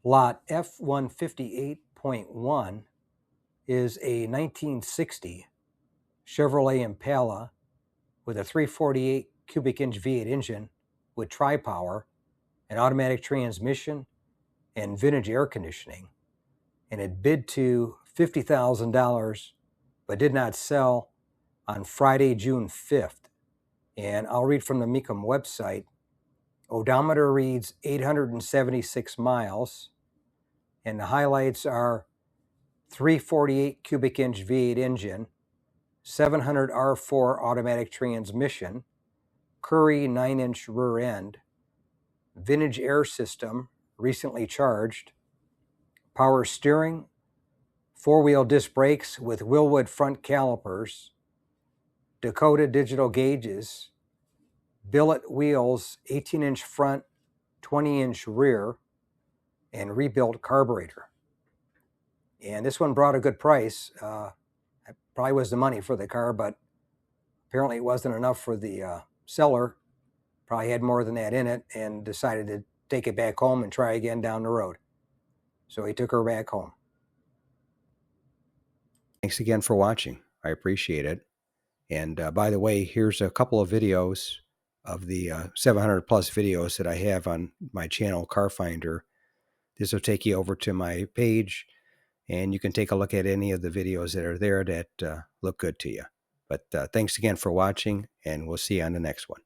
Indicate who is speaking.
Speaker 1: Lot F158.1 is a 1960 Chevrolet Impala with a 348 cubic inch V8 engine with tri-power, an automatic transmission, and vintage air conditioning. And it bid to $50,000, but did not sell on Friday, June 5th. And I'll read from the Mecum website. Odometer reads 876 miles, and the highlights are 348 cubic inch V8 engine, 700 R4 automatic transmission, Curry 9-inch rear end, vintage air system, recently charged, power steering, four-wheel disc brakes with Willwood front calipers, Dakota digital gauges, billet wheels, 18-inch front, 20-inch rear, and rebuilt carburetor. And this one brought a good price. It probably was the money for the car, but apparently it wasn't enough for the seller. Probably had more than that in it and decided to take it back home and try again down the road. So he took her back home. Thanks again for watching. I appreciate it. And by the way, here's a couple of videos of the 700 plus videos that I have on my channel, Car Finder. This will take you over to my page, and you can take a look at any of the videos that are there that look good to you. But thanks again for watching, and we'll see you on the next one.